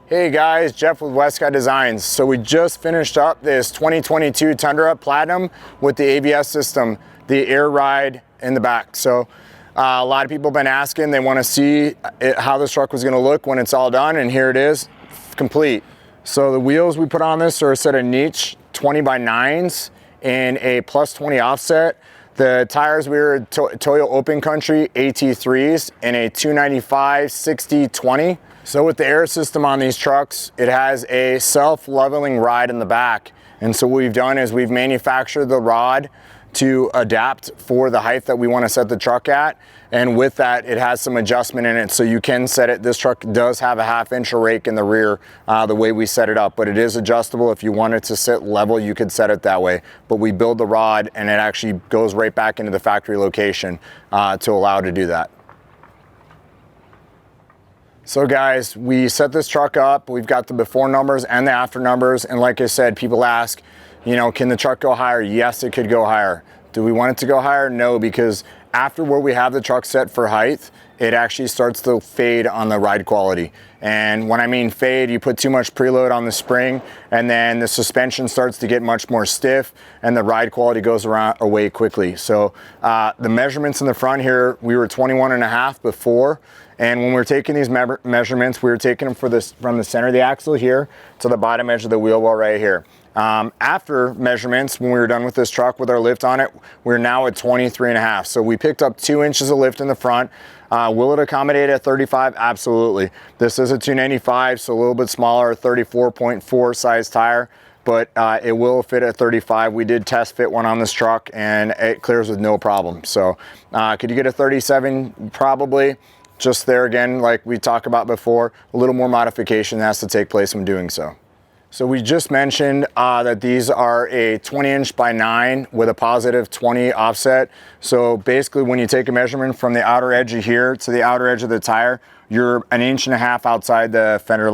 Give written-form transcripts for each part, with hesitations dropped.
Hey guys, Jeff with Westsky Designs. So we just finished up this 2022 Tundra Platinum with the AVS system, the air ride in the back. So a lot of people have been asking, they want to see how this truck was going to look when it's all done, and here it is, complete. So the wheels we put on this are a set of niche 20x9s in a +20 offset. The tires, we were Toyo Open Country AT3s in a 295/60/20. So with the air system on these trucks, it has a self-leveling ride in the back. And so what we've done is we've manufactured the rod to adapt for the height that we want to set the truck at. And with that, it has some adjustment in it. So you can set it, this truck does have a 1/2 inch rake in the rear, the way we set it up, but it is adjustable. If you wanted to sit level, you could set it that way. But we build the rod and it actually goes right back into the factory location to allow to do that. So guys, we set this truck up. We've got the before numbers and the after numbers. And like I said, people ask, you know, can the truck go higher? Yes, it could go higher. Do we want it to go higher? No, because after where we have the truck set for height, it actually starts to fade on the ride quality. And when I mean fade, you put too much preload on the spring and then the suspension starts to get much more stiff and the ride quality goes away quickly. So the measurements in the front here, we were 21.5 before. And when we're taking these measurements, we were taking them from the center of the axle here to the bottom edge of the wheel well right here. After measurements, when we were done with this truck with our lift on it, we're now at 23.5. So we picked up 2 inches of lift in the front. Will it accommodate at 35? Absolutely. This is a 295, so a little bit smaller, 34.4 size tire, but it will fit at 35. We did test fit one on this truck and it clears with no problem. So could you get a 37? Probably. Just there again, like we talked about before, a little more modification has to take place when doing so. So we just mentioned that these are a 20" x 9 with a +20 offset. So basically when you take a measurement from the outer edge of here to the outer edge of the tire, you're 1.5 inches outside the fender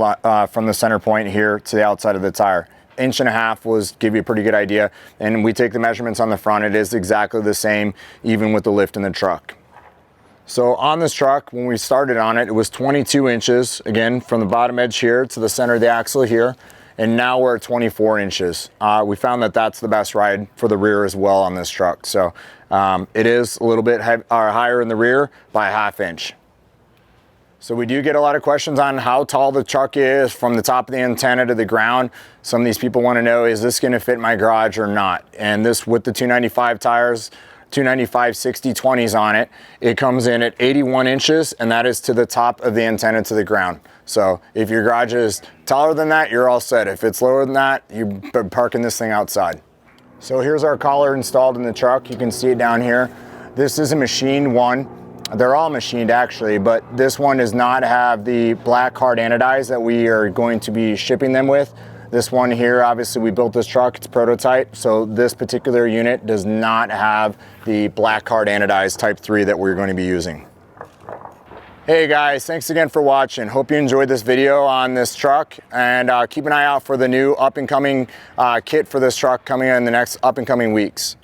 from the center point here to the outside of the tire. 1.5 inches was give you a pretty good idea. And we take the measurements on the front, it is exactly the same, even with the lift in the truck. So on this truck, when we started on it, it was 22 inches, again, from the bottom edge here to the center of the axle here. And now we're at 24 inches. We found that that's the best ride for the rear as well on this truck. So it is a little bit higher in the rear by 1/2 inch. So we do get a lot of questions on how tall the truck is from the top of the antenna to the ground. Some of these people want to know, is this going to fit my garage or not? And this, with the 295 tires, 295/60/20s on it, it comes in at 81 inches, and that is to the top of the antenna to the ground. So if your garage is taller than that, you're all set. If it's lower than that, you're parking this thing outside. So here's our collar installed in the truck. You can see it down here. This is a machined one. They're all machined actually, but this one does not have the black hard anodized that we are going to be shipping them with. This one here, obviously we built this truck, it's prototype, so this particular unit does not have the black hard anodized Type 3 that we're going to be using. Hey guys, thanks again for watching. Hope you enjoyed this video on this truck, and keep an eye out for the new up and coming kit for this truck coming in the next up and coming weeks.